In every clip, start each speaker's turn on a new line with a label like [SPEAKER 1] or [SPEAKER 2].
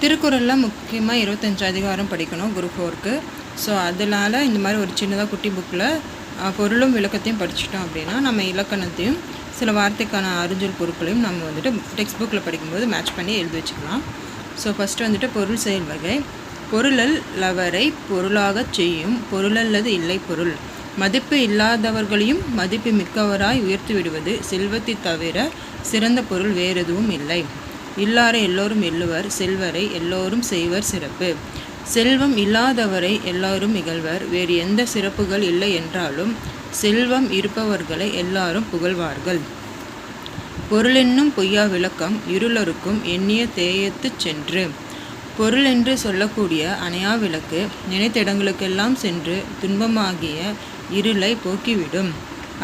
[SPEAKER 1] திருக்குறளில் முக்கியமாக 25 அதிகாரம் படிக்கணும் குரூப் 4க்கு. ஸோ அதனால் இந்த மாதிரி ஒரு சின்னதாக குட்டி புக்கில் பொருளும் விளக்கத்தையும் படிச்சிட்டோம் அப்படின்னா நம்ம இலக்கணத்தையும் சில வார்த்தைக்கான அறிஞ்சொல் பொருட்களையும் நம்ம வந்துட்டு டெக்ஸ்ட் புக்கில் படிக்கும்போது மேட்ச் பண்ணி எழுதி வச்சுக்கலாம். ஸோ ஃபஸ்ட்டு வந்துட்டு பொருள் செயல் வகை. பொருளல்லவரை பொருளாகச் செய்யும் பொருளல்லது இல்லை பொருள். மதிப்பு இல்லாதவர்களையும் மதிப்பு மிக்கவராய் உயர்த்தி விடுவது செல்வத்தை தவிர சிறந்த பொருள் வேறெதுவும் இல்லை. இல்லாரை எல்லோரும் எள்ளுவர், செல்வரை எல்லோரும் செய்வர் சிறப்பு. செல்வம் இல்லாதவரை எல்லாரும் இகழ்வர். வேறு எந்த சிறப்புகள் இல்லை என்றாலும் செல்வம் இருப்பவர்களை எல்லாரும் புகழ்வார்கள். பொருளென்னும் பொய்யா விளக்கம் இருளருக்கும் எண்ணிய தேயத்துச் சென்று. பொருள் என்று சொல்லக்கூடிய அணையா விளக்கு நினைத்த இடங்களுக்கெல்லாம் சென்று துன்பமாகிய இருளை போக்கிவிடும்.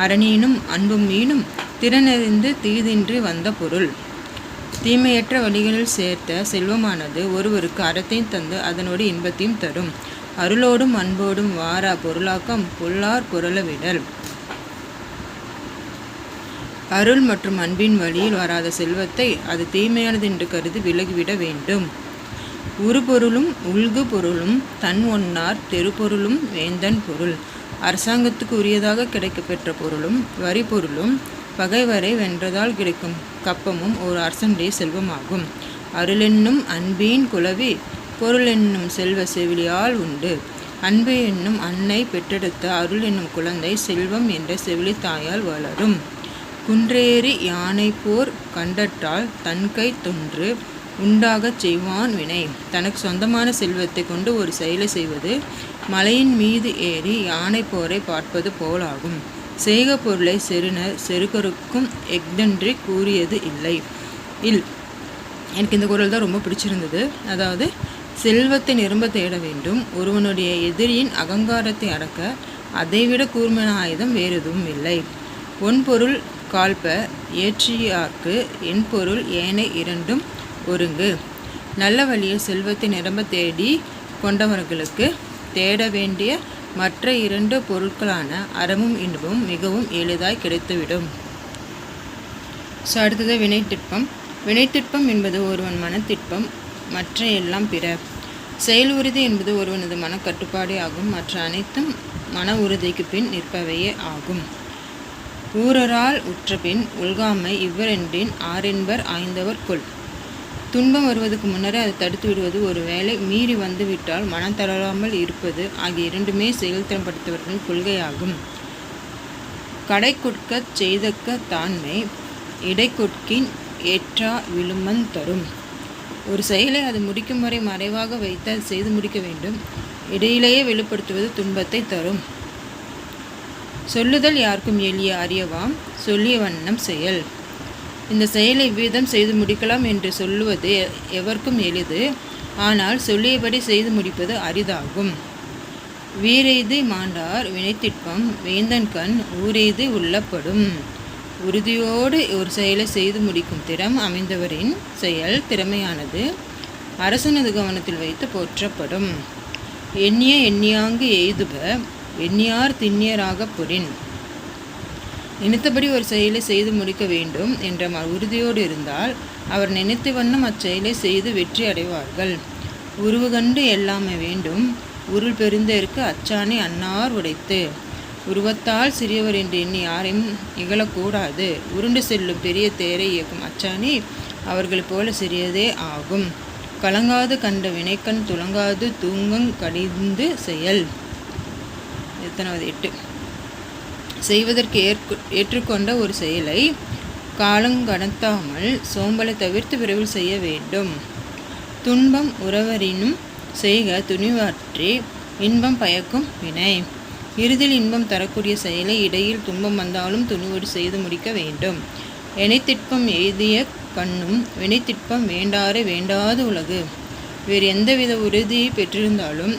[SPEAKER 1] அரணீனும் அன்பும் மீனும் திறனறிந்து தீதின்றி வந்த பொருள். தீமையற்ற வழிகளில் சேர்த்த செல்வமானது ஒருவருக்கு அறத்தையும் தந்து அதனோடு இன்பத்தையும் தரும். அருளோடும் அன்போடும் வாரா பொருளாக்கம் பொல்லார் பொருளவிடல். அருள் மற்றும் அன்பின் வழியில் வராத செல்வத்தை அது தீமையானது என்று கருதி விலகிவிட வேண்டும். உருபொருளும் உள்கு பொருளும் தன் ஒன்னார் தெருப்பொருளும் வேந்தன் பொருள். அரசாங்கத்துக்கு உரியதாக கிடைக்க பெற்ற பொருளும் வரி பொருளும் பகைவரை வென்றதால் கிடைக்கும் கப்பமும் ஒரு அரசனுடைய செல்வமாகும். அருளென்னும் அன்பின் குலவி பொருள் என்னும் செல்வ செவிலியால் உண்டு. அன்பு என்னும் அன்னை பெற்றெடுத்த அருள் என்னும் குழந்தை செல்வம் என்ற செவிலி தாயால் வளரும். குன்றேறி யானை போர் கண்டட்டால் தன்கை தொன்று உண்டாகச் செய்வான் வினை. தனக்கு சொந்தமான செல்வத்தை கொண்டு ஒரு செயலை செய்வது மலையின் மீது ஏறி யானை போரை பார்ப்பது போலாகும். செய்க பொருளை செருணர் செருக்கருக்கும் எஃதன்றி கூறியது இல்லை. எனக்கு இந்த குறள் தான் ரொம்ப பிடிச்சிருந்தது. அதாவது செல்வத்தை நிரம்ப தேட வேண்டும். ஒருவனுடைய எதிரியின் அகங்காரத்தை அடக்க அதைவிட கூர்மையான ஆயுதம் வேறு எதுவும் இல்லை. ஒன்பொருள் காழ்ப்ப ஏற்றியார்க்கு என் பொருள் ஏனை இரண்டும் ஒருங்கு. நல்ல வழியில் செல்வத்தை நிரம்ப தேடி கொண்டவர்களுக்கு தேட வேண்டிய மற்ற இரண்டு பொருட்களான அறமும் இன்பமும் மிகவும் எளிதாய் கிடைத்துவிடும். ஸோ அடுத்தது வினைத்திட்பம். வினைத்திட்பம் என்பது ஒருவன் மனத்திட்பம், மற்ற எல்லாம் பிற. செயல் உறுதி என்பது ஒருவனது மனக்கட்டுப்பாடே ஆகும். மற்ற அனைத்தும் மன உறுதிக்கு பின் நிற்பவையே ஆகும். ஊரரால் உற்ற பின் உள்காமை இவ்வரென்றின் ஆரென்பர் ஆய்ந்தவர் கொள். துன்பம் வருவதற்கு முன்னரே அதை தடுத்து விடுவது, ஒரு வேளை மீறி வந்துவிட்டால் மனம் தளராமல் இருப்பது ஆகிய இரண்டுமே செயல்திறன்படுத்துவர்களின் கொள்கையாகும். கடை கொட்கச் செய்தக்க தாண்மை இடை கொட்கின் ஏற்றா விழுமன் தரும். ஒரு செயலை அது முடிக்கும் வரை மறைவாக வைத்து அது செய்து முடிக்க வேண்டும். இடையிலேயே வெளிப்படுத்துவது துன்பத்தை தரும். சொல்லுதல் யாருக்கும் எளிய அறியவாம், சொல்லிய வண்ணம் செயல். இந்த செயலை இவ்விதம் செய்து முடிக்கலாம் என்று சொல்லுவது எவருக்கும் எளிது. ஆனால் சொல்லியபடி செய்து முடிப்பது அரிதாகும். வீரெய்து மாண்டார் வினைத்திட்பம் வேந்தன்கண் ஊரெய்து உள்ளப்படும். உறுதியோடு ஒரு செயலை செய்து முடிக்கும் திறம் அமைந்தவரின் செயல் திறமையானது அரசனது கவனத்தில் வைத்து போற்றப்படும். எண்ணிய எண்ணியாங்கு எய்துப எண்ணியார் திண்ணியராக பொறின். நினைத்தபடி ஒரு செயலை செய்து முடிக்க வேண்டும் என்ற உறுதியோடு இருந்தால் அவர் நினைத்த வண்ணம் அச்செயலை செய்து வெற்றி அடைவார்கள். உருவு கண்டு எல்லாமே வேண்டும் உருள் பெருந்தேற்கு அச்சாணி அன்னார் உடைத்து. உருவத்தால் சிறியவர் என்று எண்ணி யாரையும் இகழக்கூடாது. உருண்டு செல்லும் பெரிய தேரை இயக்கும் அச்சாணி அவர்கள் போல சிறியதே ஆகும். கலங்காது கண்ட வினைக்கண் துலங்காது தூங்கங் கடிந்து செயல். எத்தனாவது 8. செய்வதற்கு ஏற்றுக்கொண்ட ஒரு செயலை காலங்கடத்தாமல் சோம்பலை தவிர்த்து விரைவில் செய்ய வேண்டும். துன்பம் உறவரினும் செய்க துணிவாற்றி இன்பம் பயக்கும் வினை. இறுதியில் இன்பம் தரக்கூடிய செயலை இடையில் துன்பம் வந்தாலும் துணிவோடு செய்து முடிக்க வேண்டும். வினைத்திட்பம் எய்திய கண்ணும் வினைத்திட்பம் வேண்டாறு வேண்டாத உலகு. வேறு எந்தவித உறுதியை பெற்றிருந்தாலும்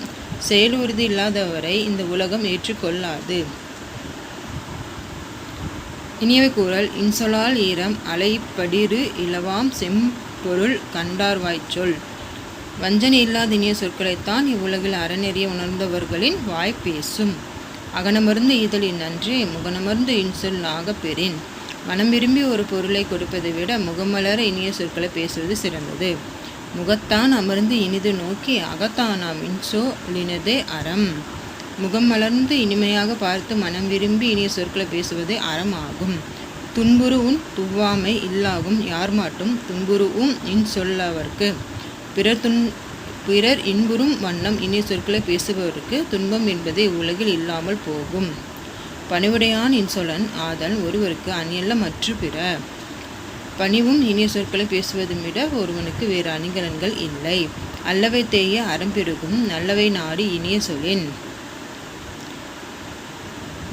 [SPEAKER 1] செயல் உறுதி இல்லாதவரை இந்த உலகம் ஏற்றுக்கொள்ளாது. இனியவை கூறல் இன்சொலால் ஈரம் அலைப்படிறு இலவாம் செம்பொருள் கண்டார் வாய்ச்சொல். வஞ்சனை இல்லாத இனிய சொற்களைத்தான் இவ்வுலகில் அறநெறிய உணர்ந்தவர்களின் வாய் பேசும். அகனமர்ந்து ஈதலின் நன்றி முகனமர்ந்து இன்சொல் ஆக பெறின். மனம் விரும்பி ஒரு பொருளை கொடுப்பதை விட முகமலர இனிய சொற்களை பேசுவது சிறந்தது. முகத்தான் அமர்ந்து இனிது நோக்கி அகத்தானாம் இன்சொலினதே அறம். முகம் மலர்ந்து இனிமையாக பார்த்து மனம் விரும்பி இனிய சொற்களை பேசுவதே அறம் ஆகும். துன்புறுவும் துவ்வாமை இல்லாகும் யார்மாட்டும் துன்புறுவும் இன்சொல்லவர்க்கு. பிறர் இன்புறும் வண்ணம் இனிய சொற்களை பேசுபவருக்கு துன்பம் என்பதே உலகில் இல்லாமல் போகும். பணிவுடையான் இன்சொலன் ஆதல் ஒருவருக்கு அணியல்ல மற்ற பிற. பணிவும் இனிய சொற்களை பேசுவதும் விட ஒருவனுக்கு வேறு அணிகலன்கள் இல்லை. அல்லவை தேய அறம் பெருகும் நல்லவை நாடி இனிய சொலின்.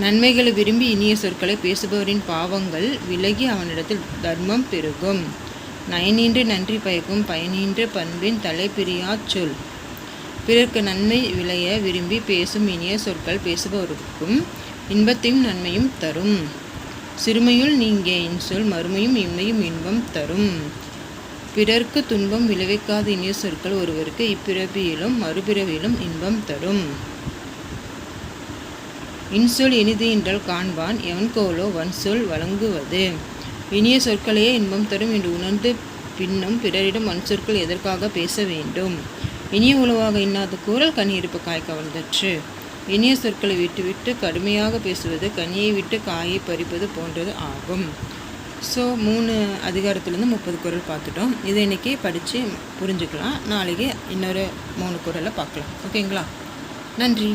[SPEAKER 1] நன்மைகளை விரும்பி இனிய சொற்களை பேசுபவரின் பாவங்கள் விலகி அவனிடத்தில் தர்மம் பெருகும். நயனின்றி நன்றி பயக்கும் பயனின்ற பண்பின் தலைப்பிரியாச் சொல். பிறர்க்கு நன்மை விளைய விரும்பி பேசும் இனிய சொற்கள் பேசுபவருக்கும் இன்பத்தையும் நன்மையும் தரும். சிறுமையுள் நீங்கிய இன்சொல் மறுமையும் இன்மையும் இன்பம் தரும். பிறர்க்கு துன்பம் விளைவிக்காத இனிய சொற்கள் ஒருவருக்கு இப்பிறவியிலும் மறுபிறவியிலும் இன்பம் தரும். இன்சொல் இனிது என்றால் காண்பான் எவன்கோலோ வன்சொல் வழங்குவது. இனிய சொற்களையே இன்பம் தரும் என்று உணர்ந்து பின்னும் பிறரிடம் வன்சொற்கள் எதற்காக பேச வேண்டும்? இனிய உளவாக இன்னாத கூறல் கனி இருப்பு காய் கவர்ந்தற்று. இனிய சொற்களை விட்டுவிட்டு கடுமையாக பேசுவது கனியை விட்டு காயை பறிப்பது போன்றது ஆகும். ஸோ 3 அதிகாரத்துலேருந்து 30 குறள் பார்த்துட்டோம். இதை இன்றைக்கி படித்து புரிஞ்சுக்கலாம். நாளைக்கு இன்னொரு 3 குறளை பார்க்கலாம். ஓகேங்களா? நன்றி.